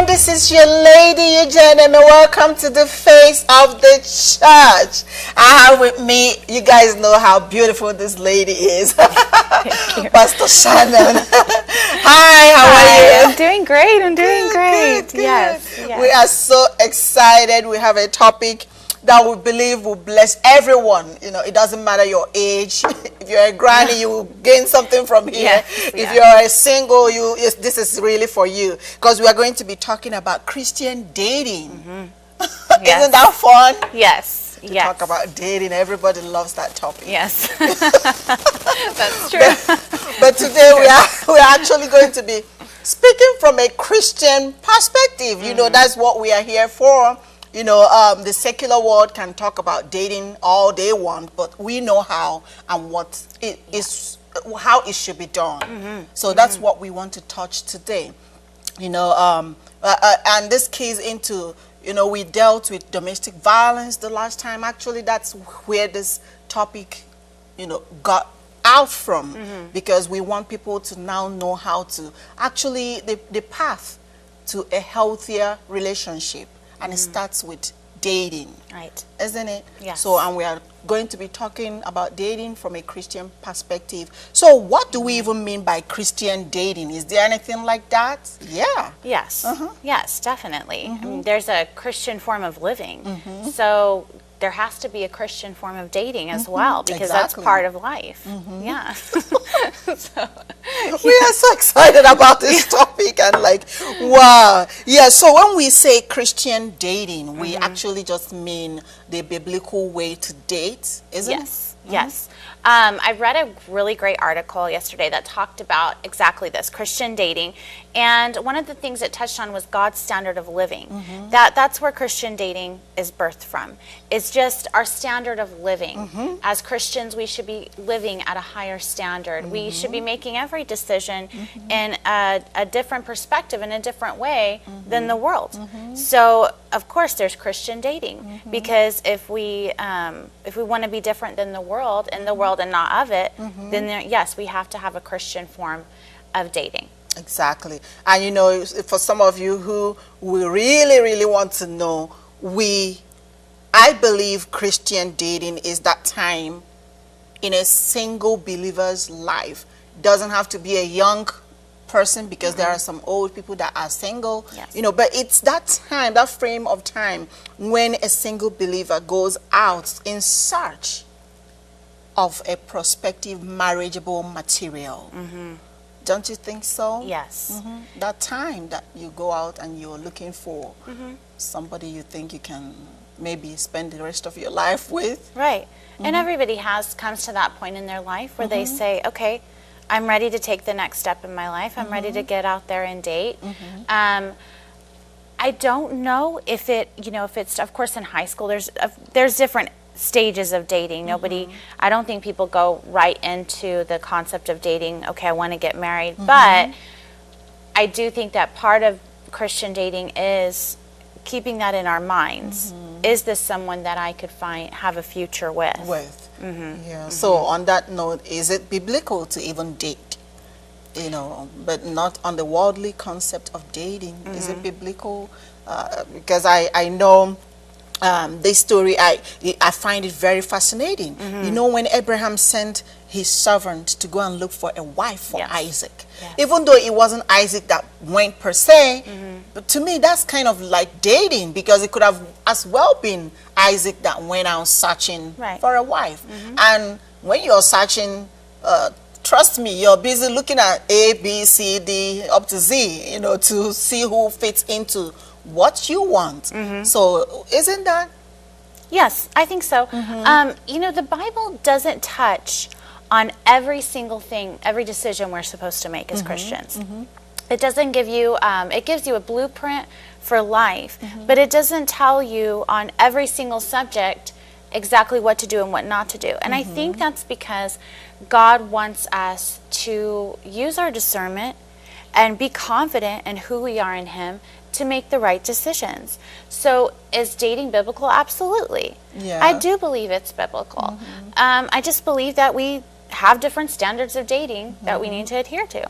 this is your lady Ujay, and welcome to the face of the church. I have with me, you guys know how beautiful this lady is, Pastor Shannon. Hi, how are you? I'm doing great. Good. Yes. We are so excited. We have a topic that we believe will bless everyone. You know, it doesn't matter your age. If you're a granny, you will gain something from here. Yes, if you're a single, this is really for you, because we are going to be talking about Christian dating. Yes. Isn't that fun? Yes. To talk about dating. Everybody loves that topic. Yes. That's true. But today we're actually going to be speaking from a Christian perspective. You know, that's what we are here for. You know, the secular world can talk about dating all they want, but we know how and what it is, how it should be done. So that's what we want to touch today. You know, and this keys into, you know, we dealt with domestic violence the last time. Actually, that's where this topic, you know, got out from, because we want people to now know how to actually the path to a healthier relationship. And it starts with dating, Right. isn't it? Yes. So, and we are going to be talking about dating from a Christian perspective. So, what do we even mean by Christian dating? Is there anything like that? Yeah. Yes. Yes, definitely. I mean, there's a Christian form of living. So there has to be a Christian form of dating as well, because that's part of life. Yeah. So, We are so excited about this topic, and like, wow. Yeah, so when we say Christian dating, we actually just mean the biblical way to date, isn't it? yes. Yes. I read a really great article yesterday that talked about exactly this, Christian dating. And one of the things it touched on was God's standard of living. That's where Christian dating is birthed from. It's just our standard of living. As Christians, we should be living at a higher standard. We should be making every decision in a different perspective, in a different way than the world. So, of course, there's Christian dating, because if we want to be different than the world, in the world and not of it, then yes, we have to have a Christian form of dating. Exactly. And you know, for some of you who we really want to know, I believe Christian dating is that time in a single believer's life. Doesn't have to be a young person, because there are some old people that are single. Yes. You know, but it's that time, that frame of time, when a single believer goes out in search of a prospective marriageable material. Don't you think so? Yes. That time that you go out and you're looking for somebody you think you can maybe spend the rest of your life with. Right. And everybody comes to that point in their life where they say, okay, I'm ready to take the next step in my life. I'm ready to get out there and date. I don't know if it's, of course, in high school, there's different stages of dating. I don't think people go right into the concept of dating, okay, I want to get married. But I do think that part of Christian dating is keeping that in our minds. Is this someone that I could have a future with? Yeah. So on that note, is it biblical to even date? You know, but not on the worldly concept of dating. Is it biblical? Because I know this story, I find it very fascinating. You know, when Abraham sent his servant to go and look for a wife for Isaac, even though it wasn't Isaac that went per se, but to me that's kind of like dating, because it could have as well been Isaac that went out searching for a wife. And when you're searching, trust me, you're busy looking at A, B, C, D, up to Z, you know, to see who fits into what you want. So isn't that? Yes, I think so. You know, the Bible doesn't touch on every single thing, every decision we're supposed to make as Christians. It doesn't give you, it gives you a blueprint for life, but it doesn't tell you on every single subject exactly what to do and what not to do. And I think that's because God wants us to use our discernment and be confident in who we are in Him to make the right decisions. So is dating biblical? Absolutely. I do believe it's biblical. I just believe that we have different standards of dating that we need to adhere to.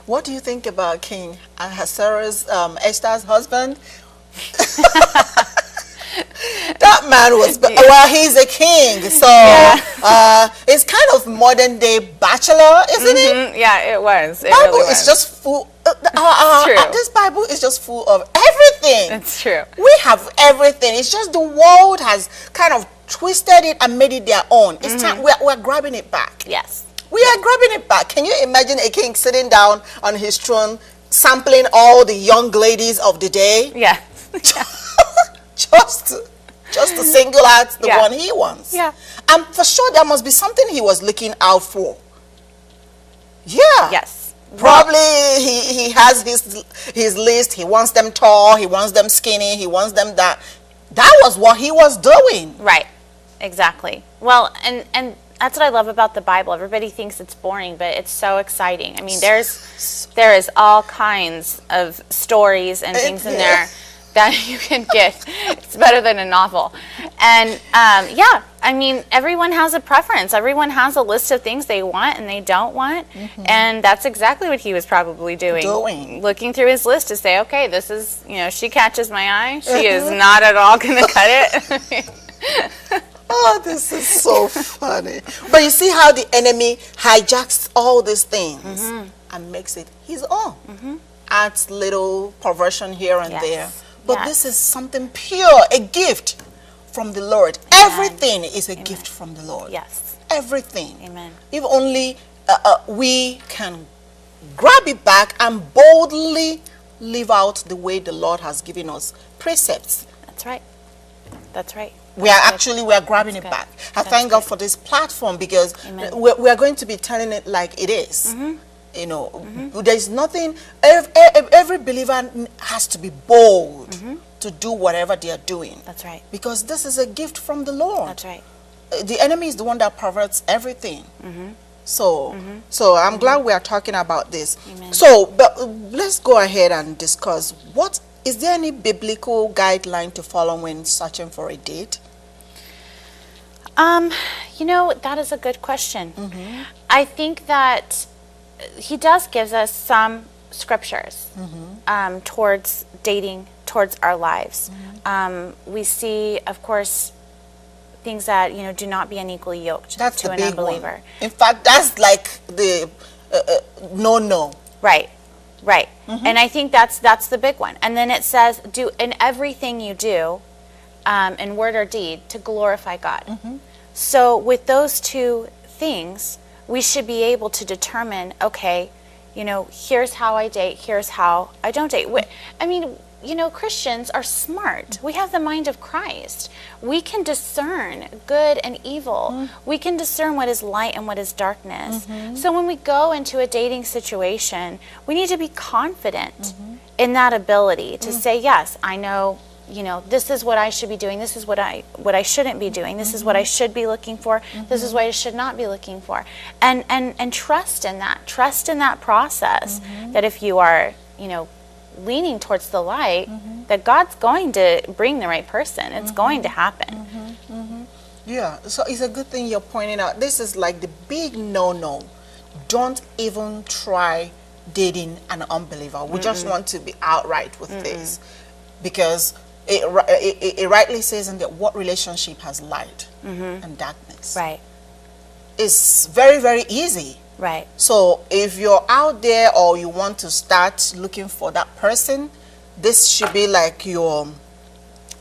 What do you think about King Ahasuerus, Esther's husband? That man was, well, he's a king, so it's kind of modern day Bachelor, isn't it? Yeah, it was. It Bible really is was. just full. True. This Bible is just full of everything. It's true. We have everything. It's just the world has kind of twisted it and made it their own. It's time we're grabbing it back. Yes. We are grabbing it back. Can you imagine a king sitting down on his throne, sampling all the young ladies of the day? Yeah. just to single out the one he wants. Yeah. And for sure there must be something he was looking out for. Yeah. Yes. Probably he has his list. He wants them tall, he wants them skinny, he wants them that. That was what he was doing. Right. Exactly. Well, and that's what I love about the Bible. Everybody thinks it's boring, but it's so exciting. I mean, there is all kinds of stories and things in there that you can get. It's better than a novel. And yeah, I mean, everyone has a preference. Everyone has a list of things they want and they don't want. And that's exactly what he was probably doing. Looking through his list to say, okay, this is, she catches my eye. She is not at all going to cut it. Oh, this is so funny. But you see how the enemy hijacks all these things and makes it his own. Adds little perversion here and there. But this is something pure, a gift from the Lord. Amen. Everything is a gift from the Lord. Yes. Everything. Amen. If only we can grab it back and boldly live out the way the Lord has given us precepts. That's right. That's right. We are grabbing it back. I thank God for this platform, because we are going to be telling it like it is. There's nothing, every believer has to be bold to do whatever they are doing. That's right. Because this is a gift from the Lord. That's right. The enemy is the one that perverts everything. So I'm glad we are talking about this. Amen. So, but let's go ahead and discuss, is there any biblical guideline to follow when searching for a date? That is a good question. I think that he does gives us some scriptures towards dating, towards our lives. We see, of course, things that, do not be unequally yoked to an unbeliever. One. In fact, that's like the no. Right. And I think that's the big one. And then it says, do in everything you do, in word or deed, to glorify God. So with those two things, we should be able to determine, okay, here's how I date, here's how I don't date. I mean, Christians are smart. We have the mind of Christ. We can discern good and evil. We can discern what is light and what is darkness. So when we go into a dating situation, we need to be confident in that ability to say, yes, I know, this is what I should be doing. This is what I shouldn't be doing. This is what I should be looking for. This is what I should not be looking for. And trust in that. Trust in that process, that if you are, leaning towards the light, that God's going to bring the right person. It's going to happen. Yeah, so it's a good thing you're pointing out. This is like the big no. Don't even try dating an unbeliever. We just want to be outright with this, because it rightly says in that what relationship has light and darkness. Right. It's very, very easy. Right. So if you're out there or you want to start looking for that person, this should be like your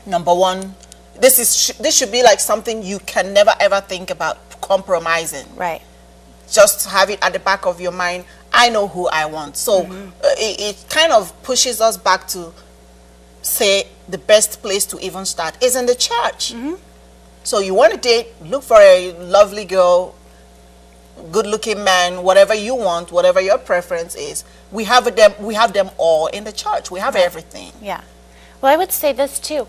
number one. This should be like something you can never ever think about compromising. Right. Just have it at the back of your mind. I know who I want. So it kind of pushes us back to say the best place to even start is in the church. So you want to date, look for a lovely girl, good-looking man, whatever you want, whatever your preference is. We have them all in the church. We have everything. Yeah. Well, I would say this too.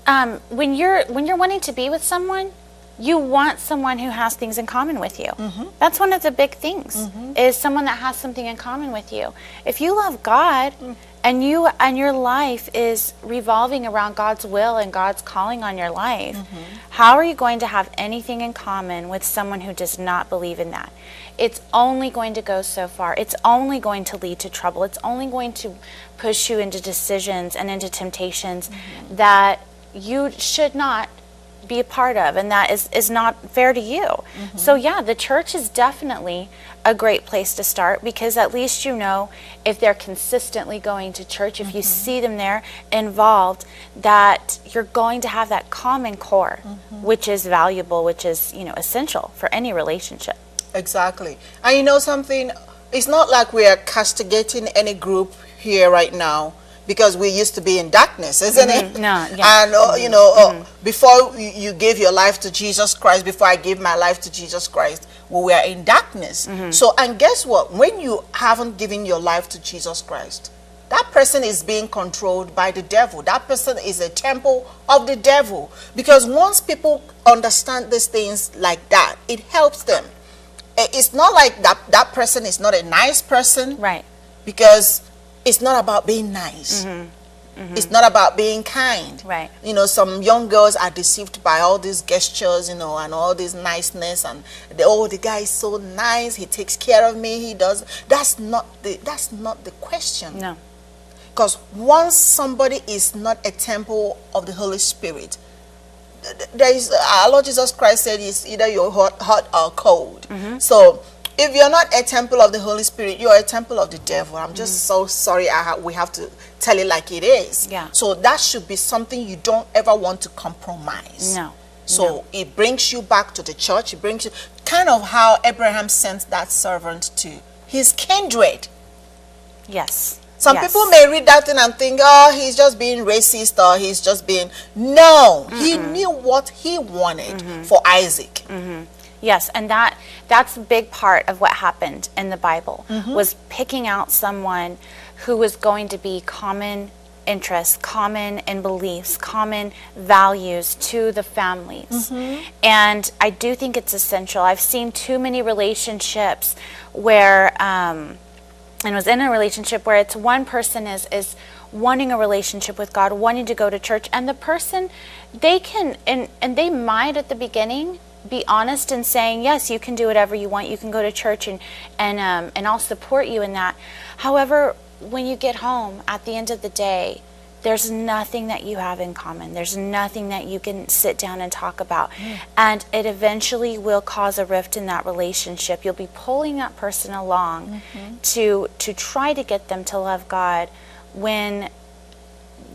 When you're wanting to be with someone, you want someone who has things in common with you. That's one of the big things, is someone that has something in common with you. If you love God and your life is revolving around God's will and God's calling on your life, how are you going to have anything in common with someone who does not believe in that? It's only going to go so far. It's only going to lead to trouble. It's only going to push you into decisions and into temptations that you should not be a part of, and that is not fair to you. So yeah, the church is definitely a great place to start, because at least you know if they're consistently going to church, if you see them there involved, that you're going to have that common core, which is valuable, which is, you know, essential for any relationship. Exactly. And you know something, it's not like we are castigating any group here right now, because we used to be in darkness, isn't it? No, yeah. And, you know, before you gave your life to Jesus Christ, before I gave my life to Jesus Christ, we were in darkness. So, and guess what? When you haven't given your life to Jesus Christ, that person is being controlled by the devil. That person is a temple of the devil. Because once people understand these things like that, it helps them. It's not like that person is not a nice person. Right. Because it's not about being nice. It's not about being kind. Right. You know, some young girls are deceived by all these gestures, you know, and all this niceness, and the guy is so nice, he takes care of me, he does. That's not the question. No. Because once somebody is not a temple of the Holy Spirit, there is our Lord Jesus Christ said it's either you're hot or cold. So if you're not a temple of the Holy Spirit, you're a temple of the devil. I'm just so sorry we have to tell it like it is. Yeah. So that should be something you don't ever want to compromise. No. So it brings you back to the church. It brings you, kind of how Abraham sent that servant to his kindred. Yes. Some people may read that thing and think, oh, he's just being racist, or he's just being... No, he knew what he wanted for Isaac. Yes, and that's a big part of what happened in the Bible, was picking out someone who was going to be common interests, common in beliefs, common values to the families. And I do think it's essential. I've seen too many relationships where, and was in a relationship where it's one person is wanting a relationship with God, wanting to go to church, and the person, they can, and they might at the beginning be honest in saying, yes, you can do whatever you want, you can go to church, and I'll support you in that. However, when you get home at the end of the day, there's nothing that you have in common. There's nothing that you can sit down and talk about. And it eventually will cause a rift in that relationship. You'll be pulling that person along to try to get them to love God when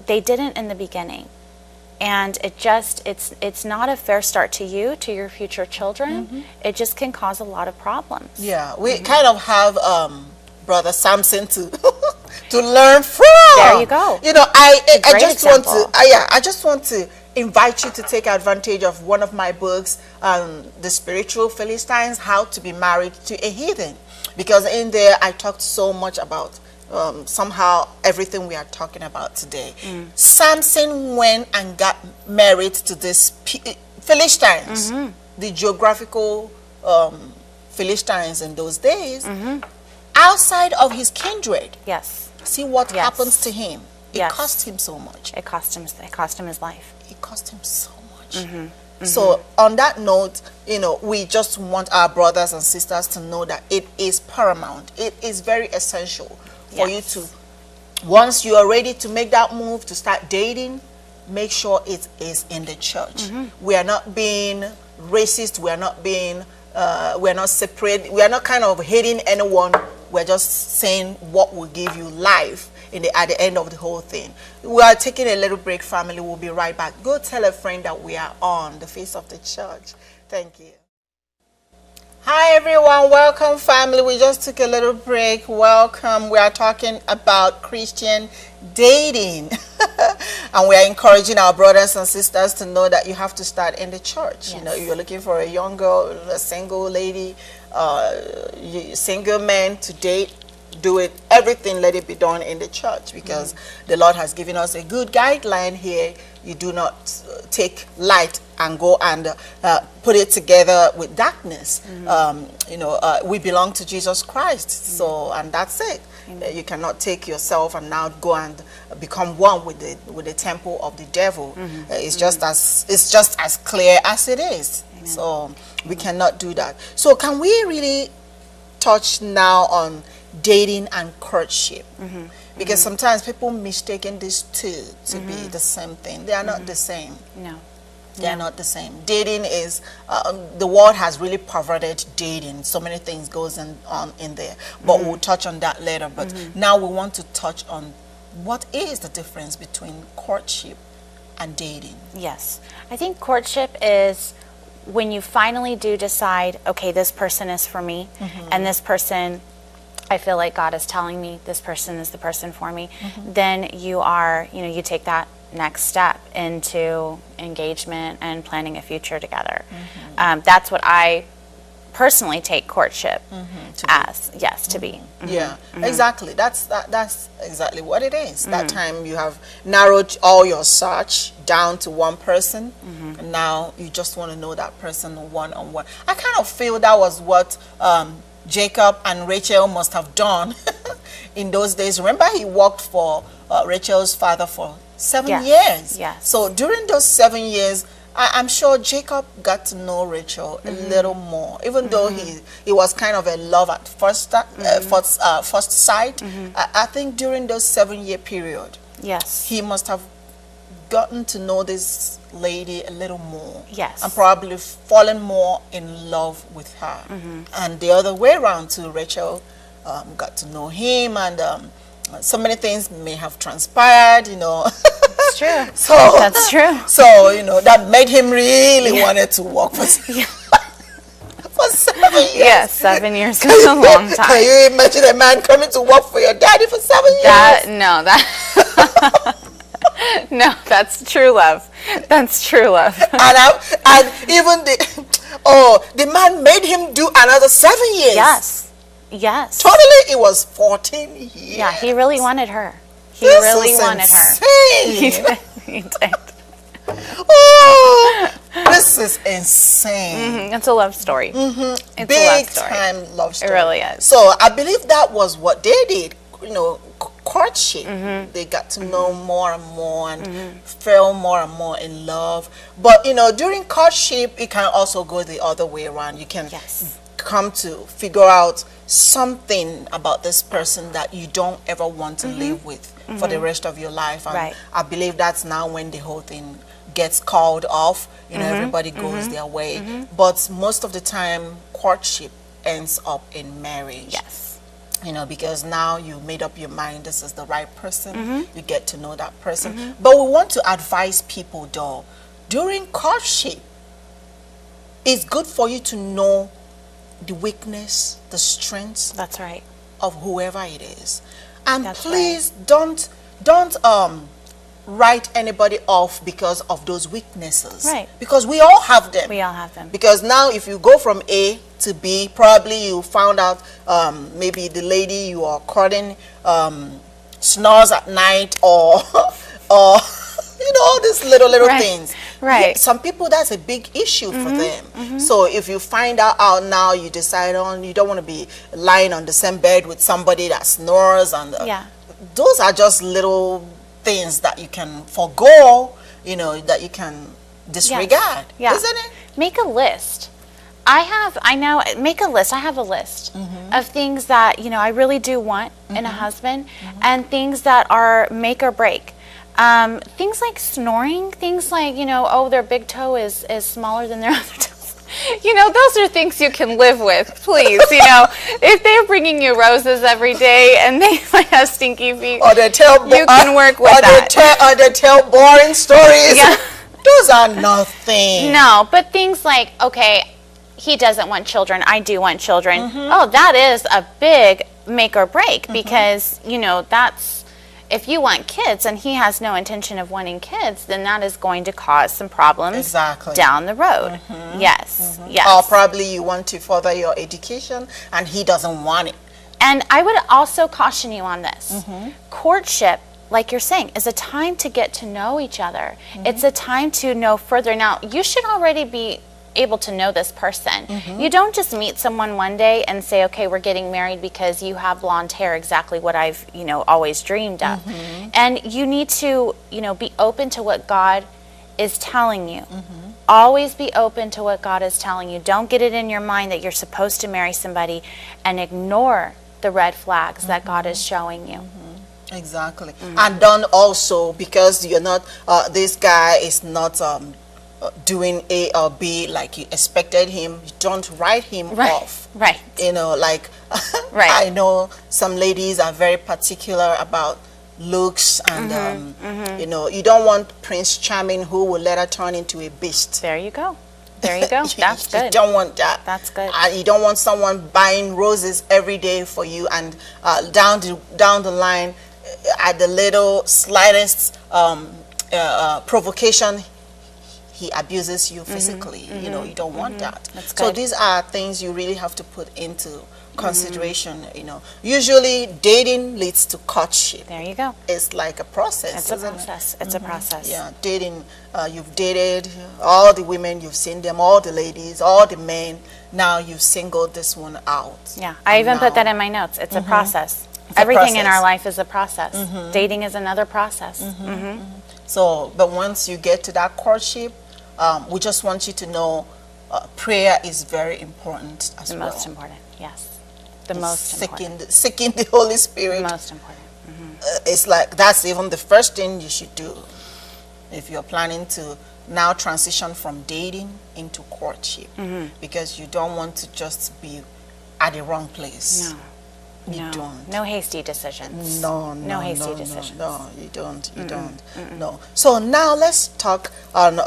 they didn't in the beginning. And it's not a fair start to you, to your future children. It just can cause a lot of problems. Yeah, we kind of have Brother Samson to to learn from. There you go. You know, I just want to invite you to take advantage of one of my books, The Spiritual Philistines, How to Be Married to a Heathen, because in there I talked so much about somehow everything we are talking about today. Samson went and got married to this Philistines, the geographical Philistines in those days, outside of his kindred. Yes. See what happens to him. It Yes. cost him so much. It cost him his life. It cost him so much. So on that note, you know, we just want our brothers and sisters to know that it is paramount. It is very essential for you to, once you are ready to make that move to start dating, make sure it is in the church. We are not being racist. We are not being, we are not separate. We are not kind of hating anyone. We're just saying what will give you life at the end of the whole thing. We are taking a little break, family. We'll be right back. Go tell a friend that we are on the Face of the Church. Thank you. Hi everyone, welcome family. We just took a little break. Welcome. We are talking about Christian dating. And we are encouraging our brothers and sisters to know that you have to start in the church. You know, if you're looking for a young girl, a single lady, single man to date, do it, everything let it be done in the church, because the Lord has given us a good guideline here. You do not take light and go and put it together with darkness. We belong to Jesus Christ, so, and that's it. You cannot take yourself and now go and become one with the temple of the devil. It's just as clear as it is. Amen. So we cannot do that. So can we really touch now on dating and courtship? Because sometimes people mistaken these two to be the same thing. They are not the same. No. They are not the same. Dating is, the world has really perverted dating. So many things goes on in there. But we'll touch on that later. But now we want to touch on what is the difference between courtship and dating. Yes. I think courtship is when you finally do decide, okay, this person is for me, and this person, I feel like God is telling me this person is the person for me, then you are, you take that next step into engagement and planning a future together. That's what I personally take courtship as. Yes, to be. Yeah, exactly. That's exactly what it is. That time you have narrowed all your search down to one person, and now you just want to know that person one-on-one. I kind of feel that was what Jacob and Rachel must have done in those days. Remember, he worked for Rachel's father for 7 years. Yes. So during those 7 years, I'm sure Jacob got to know Rachel a little more, even though he was kind of a love at first sight. I think during those 7-year period, he must have gotten to know this lady a little more, and probably fallen more in love with her. And the other way around too, Rachel got to know him, and so many things may have transpired, It's true. So that's true. So that made him really wanted to work for 7 years. Yes, 7 years is a long time. Can you imagine a man coming to work for your daddy for 7 years? No, that's true love. That's true love. and even the man made him do another 7 years. Yes. Totally, it was 14 years. Yeah, he really wanted her. He really wanted her. He did. Oh, this is insane. It's a love story. It's Big a love story. Time love story. It really is. So I believe that was what they did. Courtship. They got to know more and more and fell more and more in love. But during courtship, it can also go the other way around. You can come to figure out something about this person that you don't ever want to live with for the rest of your life. And I believe that's now when the whole thing gets called off. Everybody goes their way. But most of the time, courtship ends up in marriage. Yes. Because now you made up your mind, this is the right person. You get to know that person. But we want to advise people, though, during courtship, it's good for you to know the weakness, the strengths. That's right. Of whoever it is. And please don't write anybody off because of those weaknesses. Right. Because we all have them. We all have them. Because now if you go from A to B, probably you found out maybe the lady you are courting snores at night or all these little things. Right. Yeah, some people, that's a big issue for them. So if you find out now, you decide you don't want to be lying on the same bed with somebody that snores, and those are just little things that you can forego, that you can disregard, isn't it? Make a list. Make a list. I have a list of things that, I really do want in a husband, and things that are make or break. Things like snoring, things like, their big toe is smaller than their other toes. Those are things you can live with, please. If they're bringing you roses every day and they might have stinky feet, or they tell you can work with that. Or they tell boring stories. Yeah. Those are nothing. No, but things like, okay, he doesn't want children, I do want children. Oh, that is a big make or break, because, that's... If you want kids and he has no intention of wanting kids, then that is going to cause some problems down the road. Yes. Or probably you want to further your education and he doesn't want it. And I would also caution you on this. Courtship, like you're saying, is a time to get to know each other. It's a time to know further. Now, you should already be able to know this person. You don't just meet someone one day and say, okay, we're getting married because you have blonde hair, exactly what I've, always dreamed of. And you need to, be open to what God is telling you. Always be open to what God is telling you. Don't get it in your mind that you're supposed to marry somebody and ignore the red flags that God is showing you. Exactly. And don't also, because you're not, this guy is not doing A or B like you expected him, don't write him off. Right. Like I know some ladies are very particular about looks, and you don't want Prince Charming who will let her turn into a beast. There you go. There you go. That's good. You don't want that. That's good. You don't want someone buying roses every day for you, and down the line, at the little slightest provocation, he abuses you physically. You don't want that. That's good. So these are things you really have to put into consideration. Usually dating leads to courtship. There you go. It's like a process. It's a process. It's a process. Yeah, dating. You've dated all the women, you've seen them, all the ladies, all the men. Now you've singled this one out. Yeah, I even put that in my notes. It's a process. Everything in our life is a process. Dating is another process. So, but once you get to that courtship, we just want you to know prayer is very important as well. The most important, yes. The most important. Seeking the Holy Spirit. The most important. It's like that's even the first thing you should do if you're planning to now transition from dating into courtship, because you don't want to just be at the wrong place. No. You don't. No hasty decisions. No hasty decisions. No, you don't. You don't. No. So now let's talk on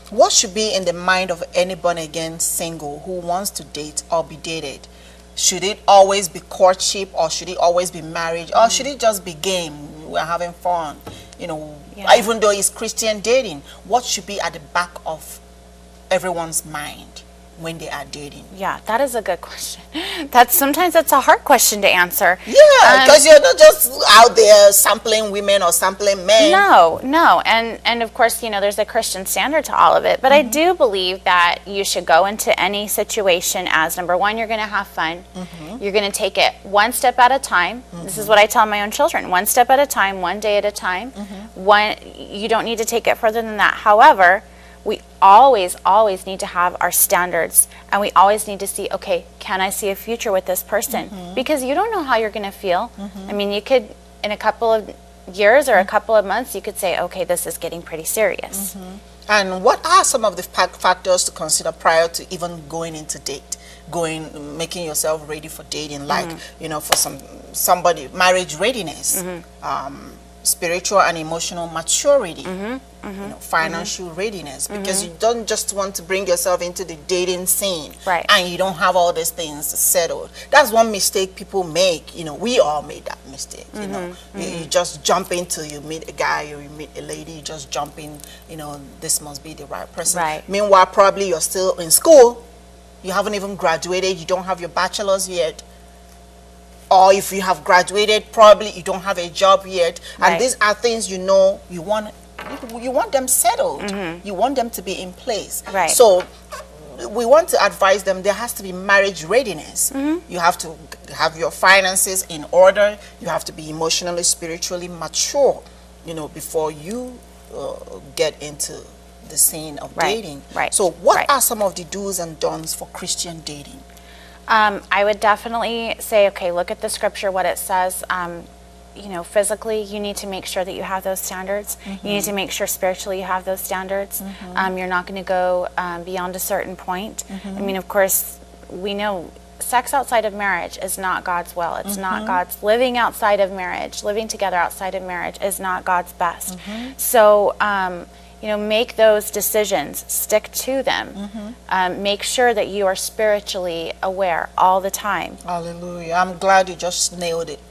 what should be in the mind of any born-again single who wants to date or be dated. Should it always be courtship, or should it always be marriage, or should it just be game? We're having fun, even though it's Christian dating. What should be at the back of everyone's mind when they are dating? Yeah, that is a good question. Sometimes that's a hard question to answer. Yeah, because you're not just out there sampling women or sampling men. No, and of course, there's a Christian standard to all of it. But I do believe that you should go into any situation as, number one, you're going to have fun. You're going to take it one step at a time. This is what I tell my own children: one step at a time, one day at a time. You don't need to take it further than that. However, we always need to have our standards, and we always need to see, okay, can I see a future with this person? Because you don't know how you're going to feel. I mean, you could, in a couple of years or a couple of months, you could say, okay, this is getting pretty serious. And what are some of the factors to consider prior to even going into making yourself ready for dating? Like, for somebody, marriage readiness, spiritual and emotional maturity, financial readiness, because you don't just want to bring yourself into the dating scene and you don't have all these things settled. That's one mistake people make. We all made that mistake. You just jump into, you meet a guy or you meet a lady, you just jump in, this must be the right person. Meanwhile, probably you're still in school, you haven't even graduated, you don't have your bachelor's yet. Or if you have graduated, probably you don't have a job yet. And these are things you want them settled. You want them to be in place. So we want to advise them there has to be marriage readiness. You have to have your finances in order. You have to be emotionally, spiritually mature, before you get into the scene of dating. So what are some of the do's and don'ts for Christian dating? I would definitely say, okay, look at the scripture, what it says. Physically, you need to make sure that you have those standards. You need to make sure spiritually you have those standards. You're not going to go beyond a certain point. I mean, of course, we know sex outside of marriage is not God's will. It's not God's. Living outside of marriage, living together outside of marriage is not God's best. So, make those decisions, stick to them. Make sure that you are spiritually aware all the time. Hallelujah. I'm glad you just nailed it.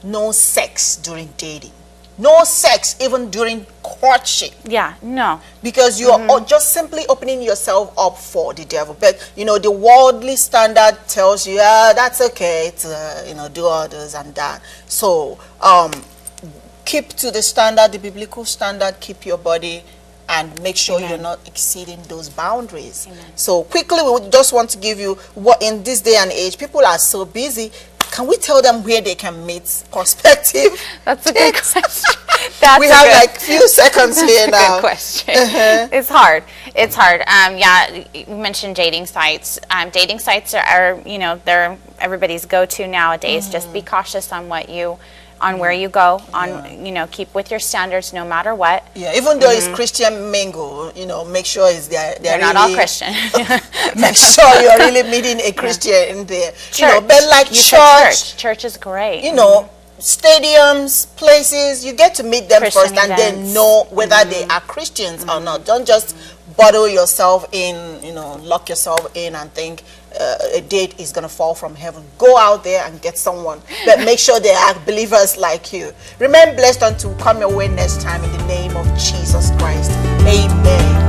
No sex during dating. No sex even during courtship. Yeah, no. Because you are just simply opening yourself up for the devil. But, you know, the worldly standard tells you, that's okay to, you know, do all this and that. So, keep to the standard, the biblical standard, keep your body, and make sure you're not exceeding those boundaries. So quickly, we would just want to give you what in this day and age, people are so busy. Can we tell them where they can meet prospective? That's a good question. We have like few seconds here now. Good question. It's hard. It's hard. Yeah, you mentioned dating sites. Dating sites are, you know, they're everybody's go-to nowadays. Just be cautious on what you, on where you go, on, you know, keep with your standards no matter what. Yeah, even though it's Christian mingle, you know, make sure they're really, not all Christian. Make sure you're really meeting a Christian in there. Church. You know, but like Church is great. You know, stadiums, places, you get to meet them Christian first and then know whether they are Christians or not. Don't just bottle yourself in, you know, lock yourself in and think a date is going to fall from heaven. Go out there and get someone, but make sure they are believers like you. Remain blessed until we come your way next time in the name of Jesus Christ. Amen.